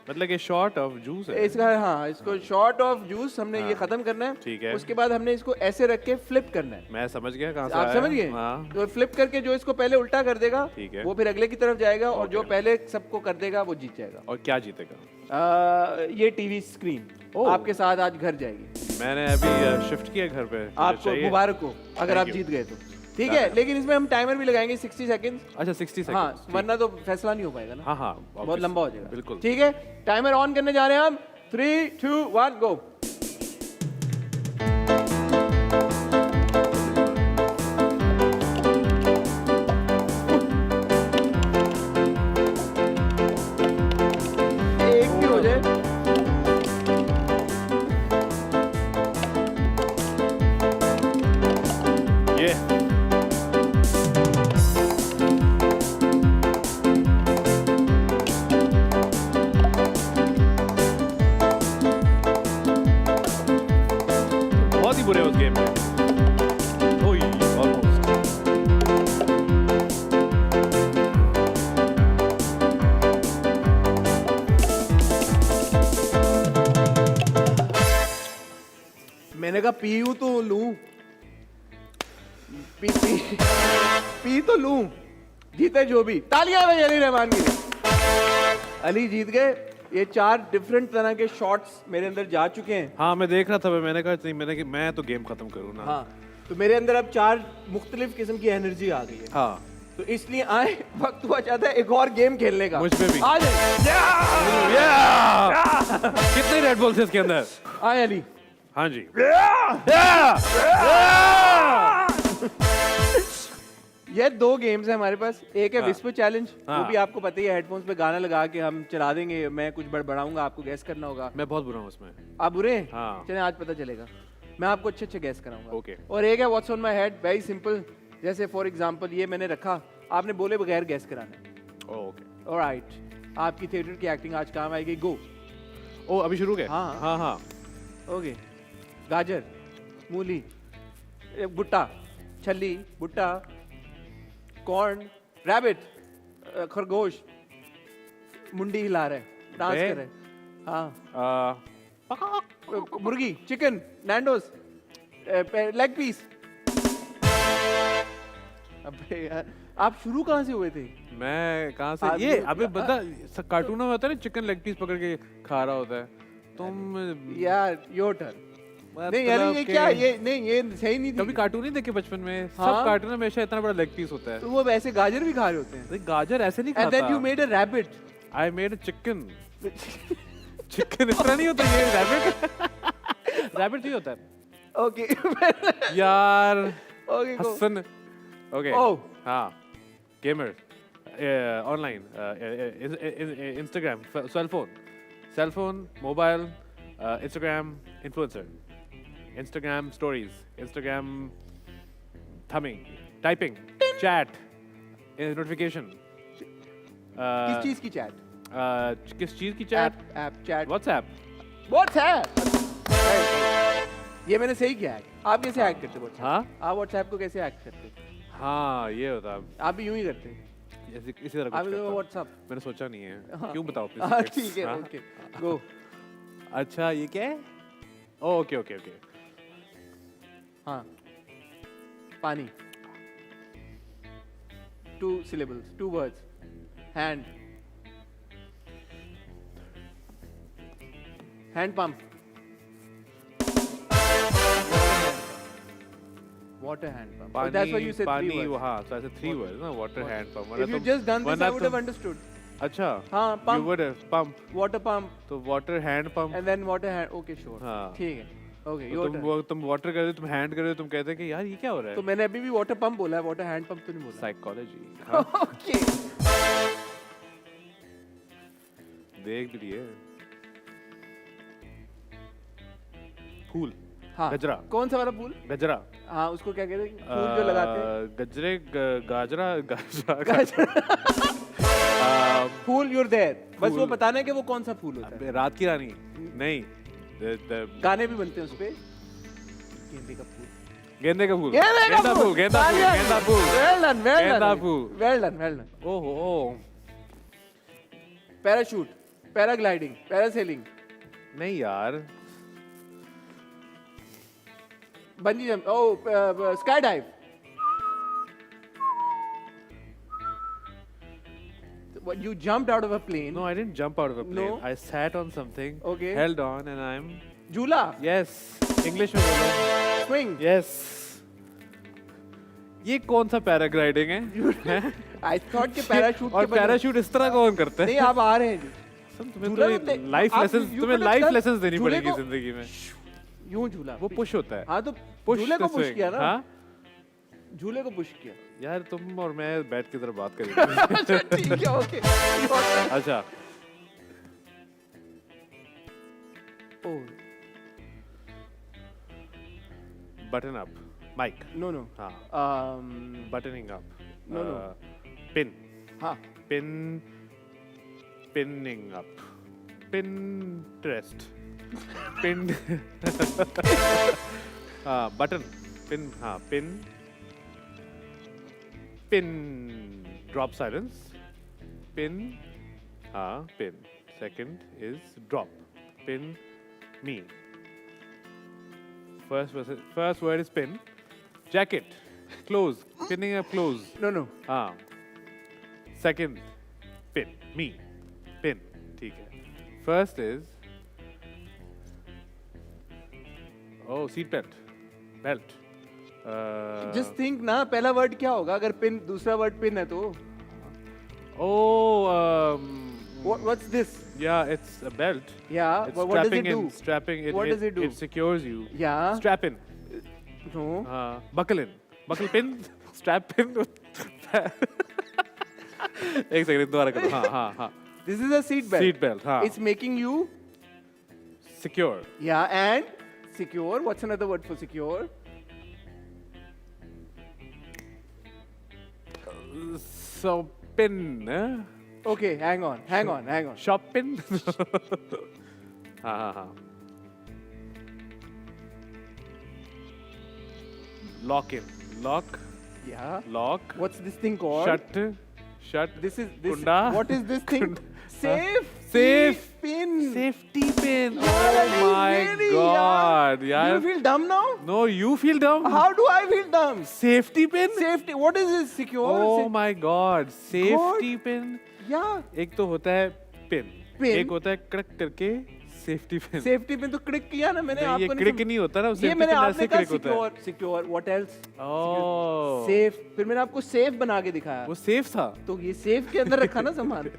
मतलब ये short of juice है. इसका हाँ, इसको शॉर्ट ऑफ जूस हमने ये खत्म करना है. ठीक है. उसके बाद हमने इसको ऐसे रख के फ्लिप करना है. मैं समझ गया कहाँ से आप आया. समझ गए? हाँ. तो फ्लिप करके जो इसको पहले उल्टा कर देगा ठीक है. वो फिर अगले की तरफ जाएगा और जो Okay. पहले सबको कर देगा वो जीत जाएगा. और क्या जीतेगा? ये टीवी स्क्रीन ओह. आपके साथ आज घर जाएगी. मैंने अभी शिफ्ट किया घर पे. मुझे आपको चाहिए. मुबारक हो अगर आप Thank you. जीत गए तो. ठीक है, लेकिन इसमें हम टाइमर भी लगाएंगे 60 सेकंड. अच्छा 60 सेकंड. हाँ, वरना तो फैसला नहीं हो पाएगा ना. हाँ हाँ. बहुत लंबा हो जाएगा. बिल्कुल. ठीक है, टाइमर ऑन करने जा रहे हैं हम. 3, 2, 1 गो. एक भी हो जाए. ये. बहुत ही बुरे उस गेम में. ओह ऑलमोस्ट. मैंने कहा पीयूं तो लूं. पी पी पी तो लूं. जीते जो भी. तालियां भाई अली रहमान की. अली जीत गए. ये 4 डिफरेंट तरह के शॉट्स मेरे अंदर जा चुके हैं. हाँ मैं देख रहा था. मैंने कहा नहीं मैं तो गेम खत्म करूँ ना. हाँ, तो मेरे अंदर अब 4 मुख्तलिफ किस्म की एनर्जी आ गई है. हाँ. तो इसलिए आए, वक्त हुआ चाहता है एक और गेम खेलने का. मुझ पे भी. आ जाए. कितने रेड बॉल्स है इसके अंदर? आए अली. हाँ जी. ये 2 गेम्स हैं हमारे पास. एक है हाँ. Whisper challenge. वो हाँ. भी आपको पता ही है, हेडफोन्स पे गाना लगा के हम चला देंगे. मैं कुछ बड़बड़ाऊंगा, आपको गैस करना होगा. मैं बहुत बुरा हूँ उसमें. आप बुरे हैं? हाँ. चलें आज पता चलेगा. मैं आपको अच्छे अच्छे गैस कराऊंगा. Okay. और एक है what's on my head. Very simple. जैसे फॉर एग्जांपल ये मैंने रखा, आपने बोले बगैर गैस कराना है. ओके. ऑलराइट. आपकी थिएटर की एक्टिंग आज काम आएगी. गो. ओ अभी शुरू गए. हाँ. हाँ हाँ. ओके. गाजर, मूली, भुट्टा, छल्ली, भुट्टा, कॉर्न, रैबिट, खरगोश, मुंडी हिला रहा है, डांस बे? कर रहा है. हाँ. मुर्गी, चिकन, नैंडोस, लेग पीस. अबे यार, आप शुरू कहाँ से हुए थे? मैं कहाँ से? आदमी- ये अबे बता. कार्टूनों में होता है ना चिकन लेग पीस पकड़ के खा रहा होता है. तुम यार योर टर्न. मतलब नहीं यार ये कि- क्या, ये नहीं, ये सही नहीं कभी थी. कार्टून नहीं देखे बचपन में? हाँ? सब कार्टून में हमेशा इतना बड़ा लेग पीस होता है. तो वो वैसे गाजर भी खा रहे होते हैं. अरे गाजर ऐसे नहीं एंड देन यू खाता. Made a rabbit. I made chicken. Chicken इस तरह नहीं होता. ये रैबिट. रैबिट ही होता है ओके. यार. Okay go. Hasan. Okay. Oh. हाँ. Gamer. Online. Instagram. Cell phone. Mobile. Instagram. Influencer. Instagram stories, Instagram thumbing, typing, chat, notification. किस चीज की चैट? किस चीज की chat? App chat. WhatsApp. WhatsApp. ये मैंने सही किया है. आप कैसे हैक करते हो WhatsApp? हाँ? आप व्हाट्सएप को कैसे हैक करते हो? हाँ ये होता है. आप भी यूं ही करते हैं. इसी तरह कुछ आप करता हूँ. व्हाट्सएप. मैंने सोचा नहीं है. हाँ. क्यों बताओ हाँ please? ठीक है. हाँ? Okay go. अच्छा ये क्या है? Okay okay okay. हाँ. पानी. 2 syllables, 2 words. Hand. Hand pump. Water hand pump. Oh, that's why you said पानी 3 words. हाँ, so I said 3 words ना, water hand pump. If you just done this, I would have understood. अच्छा. हाँ, You pump. would have pump. Water pump तो water hand pump. and then water hand. Okay, sure. हाँ. ठीक है. Okay, तो your turn. तुम water कर रहे हो, तुम hand कर रहे हो, तुम कहते हैं कि यार ये क्या हो रहा तो है? मैंने अभी भी water pump बोला है, water hand pump तो नहीं बोला. Psychology. Okay. देख भी लिए. फूल. हाँ. गजरा. कौन सा वाला फूल? गजरा. हाँ, उसको क्या कहते हैं? फूल जो लगाते हैं. गजरे गाजरा फूल, you're there. बस वो फूल. बताना है कि वो कौन सा फूल होता है. रात की रानी नहीं गाने भी बनते हैं उस पे. गेंदे का फूल. गेंदे का फूल गेंदा फूल. गेंदा फूल Well done, well गेंदा done. फूल. Well done, well done. ओहो पैराशूट, पैराग्लाइडिंग, पैरासेलिंग, नहीं यार bungee jump, sky dive. You jumped out of a plane. No, I didn't jump out of a plane. No. I sat on something, Okay. held on, and I'm. झूला, Yes. English में बोलो. swing. Yes. ये कौन सा paragliding है? हैं? I thought कि parachute और पैराशूट इस तरह कौन करते नहीं, हैं? आप आ रहे हैं जी. तुम्हें झूला तो तो लाइफ आप- लेसन you तुम्हें could have life done- lesson देनी झूले पड़ेगी को- जिंदगी में. यूं झूला. वो पुश होता है. हाँ तो पुश झूले को पुश किया ना. हाँ? झूले को पुश किया. यार तुम और मैं बैठ की तरफ बात करेंगे. अच्छा ठीक है, ओके. अच्छा. Button up mic. No no. हाँ. Buttoning up. No, no. Pin. हाँ. Pinning up. Pinterest. Pin. Button. Pin. Pin. Pin. Drop silence. Pin. Pin. Second is drop. Pin. Me. First word is pin. Jacket. Clothes. Pinning up clothes. No no. Second, pin. Me. Pin. ठीक है. First is seat belt. Belt. Just think ना, पहला word क्या होगा अगर pin, दूसरा word pin है तो. What's this? Yeah, it's a belt. Yeah, It's but what does it strapping do? in. Strapping. What does it do? It secures you. Yeah. Strap in. No. Buckle in. Buckle pin. Strap pin. एक second दोबारा करो. हाँ. This is a seat belt. Seat belt. हाँ. It's making you. Secure. Yeah, and secure. What's another word for secure? So pin. Okay, hang on. Shop pin. हाँ. Lock in. Lock. Yeah. Lock. What's this thing called? Shut. This. Kunda. What is this thing? Safe. Safe. Pin. Safety pin. Yaar, Oh my really, God. You यार. feel dumb now? No, you feel dumb. How do I feel dumb? Safety pin. Safety. What is this? Secure. Oh my God. Safety pin. Yeah. एक तो होता है pin. Pin. एक होता है कड़क करके सेफ्टी पिन. सेफ्टी पिन तो क्लिक किया ना मैंने. नहीं, ये आपको क्लिक नहीं होता ना. ये safety मैंने pin आपने ऐसे कहा click होता है. Secure. What else? Oh. Safe. फिर मैंने आपको सेफ बना के दिखाया. वो सेफ था. तो ये सेफ के अंदर रखा ना सामान.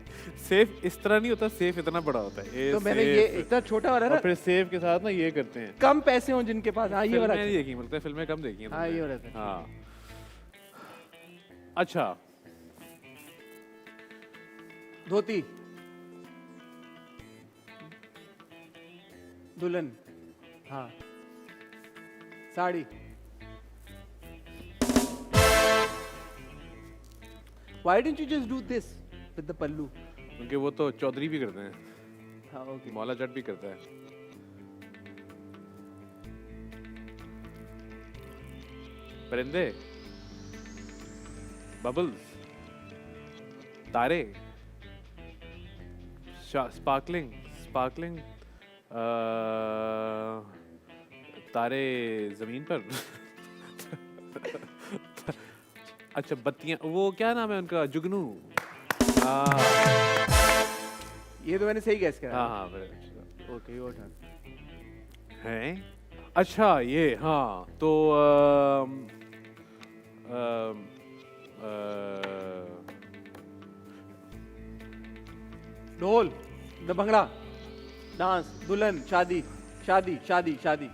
सेफ इस तरह नहीं होता. सेफ इतना बड़ा होता है. तो मैंने ये इतना छोटा वाला और ना. फिर सेफ के साथ ना ये करते हैं. कम पैसे हों जिनके पास. हाँ ये वाला. फिल्में नहीं देखी मतलब फिल्में कम देखी हैं हाँ तुमने. ये वाला था. हाँ. अच्छा. धोती. दुल्हन. हाँ. Sari. Why didn't you just do this with the pallu? क्योंकि वो तो चौधरी भी करते हैं. हाँ ओके. मौला जट भी करता है. परिंदे. बबल्स. तारे. स्पार्कलिंग. तारे जमीन पर. अच्छा बत्तियां. वो क्या नाम है उनका? जुगनू. ये तो मैंने सही गैस करा. हाँ. Okay your turn. हैं? अच्छा ये हाँ तो ढोल, दबंगड़ा, डांस, दुल्हन, शादी, शादी, शादी, शादी,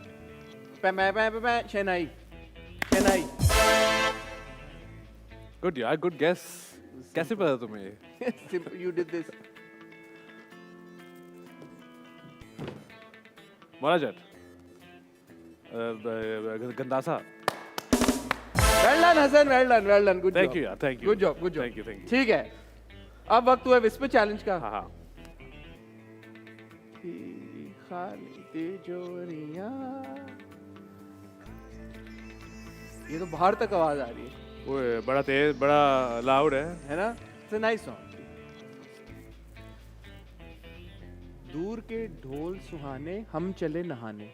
शहनाई, शहनाई। गुड यार, गुड गेस। कैसे पता तुम्हें ये? You did this. मोराजट, गंदासा। Well done Hasan, well done, well done, good Thank job. you यार, thank you. Good job, good job. Thank you, thank you. ठीक है, अब वक्त हुआ विस्पर चैलेंज का। हाँ हाँ। खाली तिजोरियां। ये तो बाहर तक आवाज आ रही है, ओए बड़ा तेज, बड़ा लाउड है ना? It's a nice song. दूर के ढोल सुहाने, हम चले नहाने।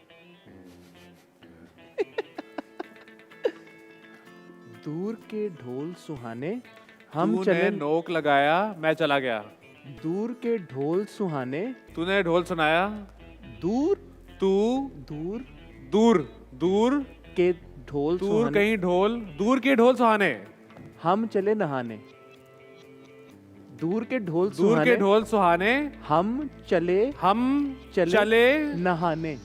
दूर के ढोल सुहाने, हम तूने चले। नोक लगाया, मैं चला गया। दूर के ढोल सुहाने, तूने ढोल सुनाया, दूर तू दूर दूर दूर के ढोल दूर सुहाने, कहीं ढोल, दूर के ढोल सुहाने, हम चले नहाने। दूर के ढोल दूर सुहाने, के ढोल सुहाने, हम चले चले नहाने,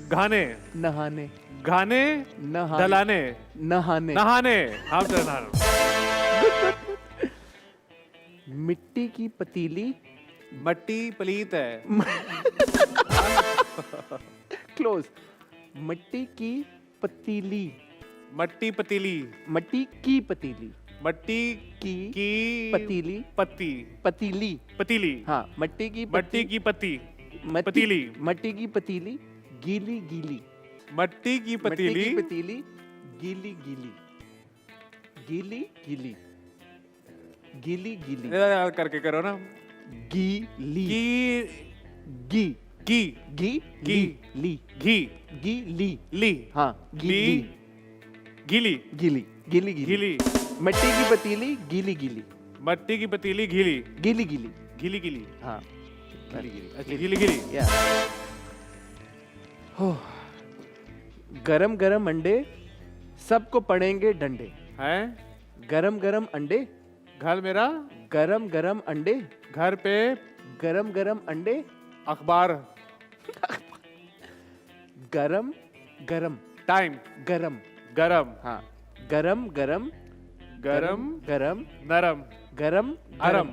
गाने नहाने, गाने नहाने, डलाने नहाने। नहाने, हम चले नहाने। मिट्टी की पतीली, मट्टी पलीत है। क्लोज। मिट्टी की पतीली, मट्टी पतीली, मट्टी की पतीली, मट्टी की पतीली, पत्ती, पतीली। पतीली, हाँ, मट्टी की मट्टी की पत्ती, मट्टी- पतीली। मट्टी की पतीली, गीली गीली। मट्टी की पतीली, मट्टी की पतीली, गीली गीली, गीली गीली, गीली गीली, करके करो ना। गीली, की गी, की गी, गी ली, घी गीली। ली हाँ, ली गीली, गीली गीली, गीली, गीली, मिट्टी की पतीली, गीली गीली, मट्टी की पतीली गीली गीली गीली। गीली गीली हाँ, गीली गीली, अच्छा गीली गीली। या। हो, गरम गरम अंडे, सबको पड़ेंगे डंडे। हैं? गरम गरम अंडे, घर मेरा, गरम गरम अंडे, घर पे गरम गरम अंडे, अखबार, गरम गरम, टाइम, गरम। गरम, हाँ, गरम गरम, गरम, गरम, नरम, गरम, अरम,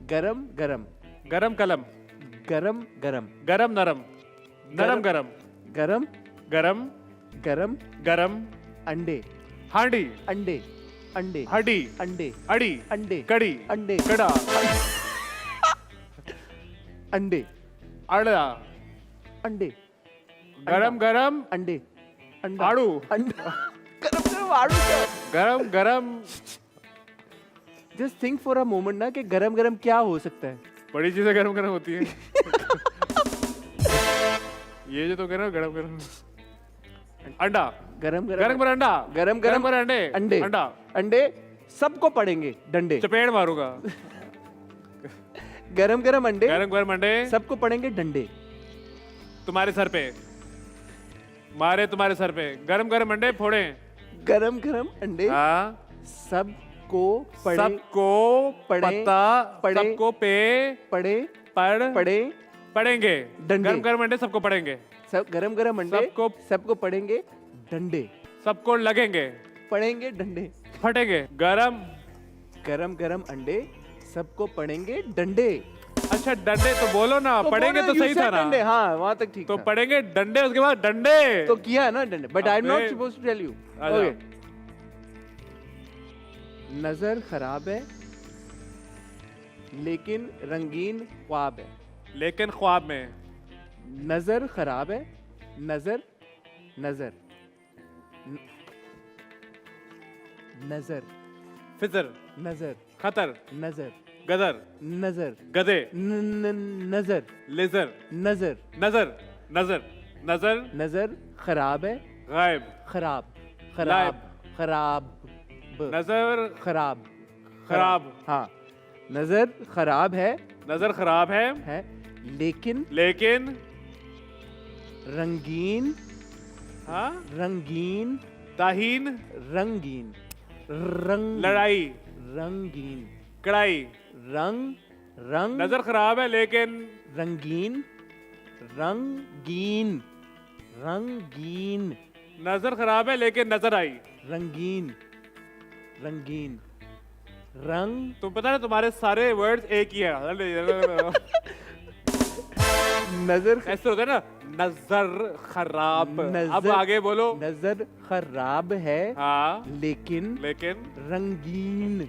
गरम गरम, गरम कलम, गरम गरम, गरम नरम, नरम गरम, गरम गरम गरम, गरम, अंडे, हांडी, अंडे, अंडे, हड्डी, अंडे, अड़ी, अंडे, कड़ी, अंडे, कड़ा, अंडे, अड़ा, अंडे, गरम गरम, अंडे, अंडा, आड़ू, अंडा, गरम गरम आड़ू क्या? गरम गरम। Just think for a moment ना कि गरम गरम क्या हो सकता है। बड़ी चीजें गरम गरम होती हैं। ये जो तो कह रहे हो गरम गरम, अंडा, गरम गरम गरम, गरम अंडा, गरम गरम गरम अंडे, अंडे, अंडा, अंडे, सबको पड़ेंगे डंडे। चपेट मारूंगा। गरम गरम अंडे, गरम गरम अंडे, सबको पड़ेंगे डंडे। तुम्हारे सर पे मारे, तुम्हारे सर पे गरम गरम अंडे फोड़े। गरम गरम अंडे, हाँ, सबको पड़े, सबको पड़े, पता, पड़े, सबको पे पड़े, पड़ पड़े, पड़ेंगे। डंडे। गरम गरम अंडे सबको पड़ेंगे, सब गरम गरम अंडे, सबको- सबको पड़ेंगे डंडे, सबको लगेंगे, पड़ेंगे डंडे। फटेंगे। गरम, गरम गरम अंडे, सबको पड़ेंगे डंडे। अच्छा डंडे तो बोलो ना, पड़ेंगे तो सही था ना। डंडे, हाँ वहां तक ठीक तो था। पड़ेंगे डंडे, उसके बाद डंडे। तो किया है ना डंडे, बट आई एम नॉट अबे। Supposed to tell you. आ जाओ। ओके, नजर खराब है लेकिन रंगीन ख्वाब है। लेकिन ख्वाब में, नजर खराब है, नजर, नजर, नजर, फिजर, नजर, खतर, नजर, गदर, नजर, गधे, नजर, लेजर, नजर, नजर, नजर, नजर, नजर खराब है, गायब, खराब, खराब, खराब, नजर खराब, खराब, हाँ, नजर खराब है नजर खराब है, लेकिन लेकिन रंगीन, हाँ रंगीन, ताहीन रंगीन, लड़ाई रंगीन, कड़ाई रंग नजर खराब है लेकिन रंगीन, रंगीन, रंगीन, नजर खराब है लेकिन नजर आई। रंगीन, रंगीन, रंग तुम पता है तुम्हारे सारे वर्ड्स एक ही है। नजर ऐसे होता है ना, नजर खराब। अब नजर- आगे बोलो। नजर खराब है हाँ लेकिन लेकिन रंगीन,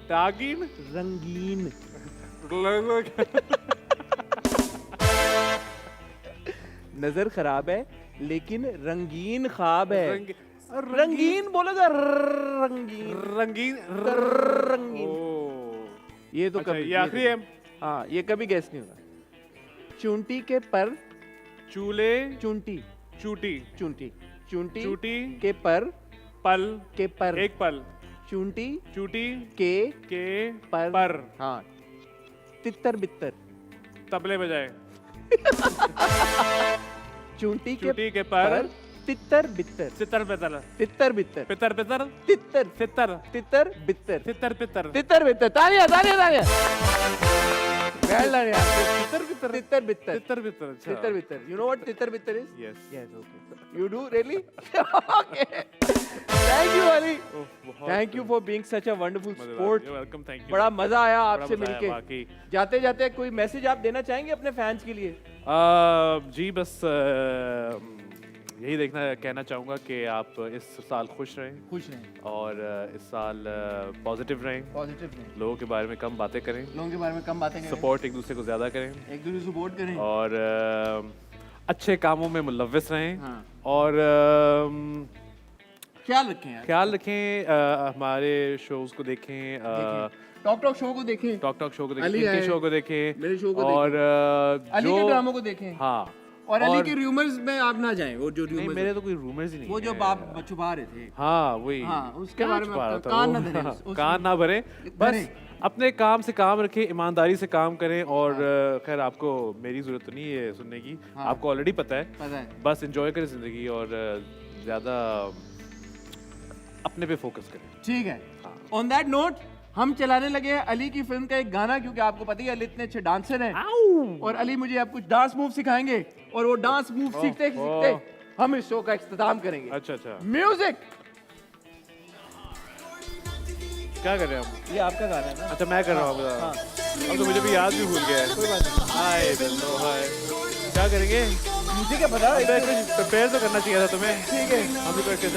तागीन रंगीन, नजर खराब है लेकिन रंगीन ख्वाब है। रंगीन बोलेगा रंगीन, रंगीन रंगीन। ओह, ये तो अच्छा, कभी ये आखिरी है। हाँ, ये कभी गैस नहीं होगा। चूंटी के पर, चूल्हे चूंटी, चूटी चूंटी, चूंटी चूटी के पर, पल के पर, एक पल चूंटी चूटी के के पर, हाँ, तितर बितर, तबले बजाए। चूंटी चूटी के पर, तितर बितर, सितर पितर तितर बितर, पितर पितर तितर, सितर तितर बितर, सितर पितर तितर बितर। तालियां तालियां तालियां। Well done, यार। सितर पितर तितर बितर, सितर पितर। अच्छा तितर बितर। You know what तितर बितर is? Yes Yes, okay. You do really? Okay. Thank you, Ali. Thank you for being such a wonderful sport. Welcome, thank you. बड़ा मजा आया बड़ा आपसे मजा आया, मिलके। वाकई। जाते जाते कोई मैसेज आप देना चाहेंगे अपने फैंस के लिए? जी बस यही कहना चाहूँगा कि आप इस साल खुश रहें खुश रहें और इस साल पॉजिटिव रहें, पॉजिटिव रहें, लोगों के बारे में कम बातें करें, लोगों के बारे में कम बातें करें, सपोर्ट एक दूसरे को ज़्यादा करें एक दूसरे को सपोर्ट करें और अच्छे कामों में मुलव्वस रहें। हाँ। और ख्याल रखें यार, ख्याल रखें, हमारे शोज़ को देखें, टॉक टॉक शो को देखें, टॉक शो को देखें, अली इनके है, शो को देखें, मेरे शो को और अली के ड्रामों को देखें। हाँ, और अली के रूमर्स में आप ना जाएं, वो जो नहीं रूमर्स मेरे तो कोई रूमर्स ही नहीं वो जो है। आप छुपा रहे थे, हाँ वही, हाँ, उसके क्या बारे में छुपा आपका रहा था कान वो? ना धरे हाँ, उसमें। कान ना भरे, बस अपने काम से काम रखें, ईमानदारी से काम करें और खैर आपको मेरी जरूरत तो नहीं है सुनने की, हाँ। आपको ऑलरेडी पता है, पता है। बस एंजॉय करें जिंदगी और ज्यादा अपने पे फोकस करें। ठीक है। ऑन दैट नोट हम चलाने लगे हैं अली की फिल्म का एक गाना, क्योंकि आपको पता ही है अली इतने अच्छे डांसर हैं और अली मुझे अब कुछ डांस मूव सिखाएंगे और वो डांस मूव सीखते सीखते हम इस शो का इख्तिताम करेंगे। अच्छा अच्छा, म्यूजिक। क्या कर रहे हैं हम? ये आपका गाना है ना? अच्छा मैं कर रहा हूँ, अब तो मुझे भी याद भी भूल गया है। कोई बात नहीं। हाय दोस्तों, हाय, क्या करेंगे? म्यूजिक है, पता प्रिपेयर तो करना चाहिए था तुम्हें। ठीक है। हम भी करके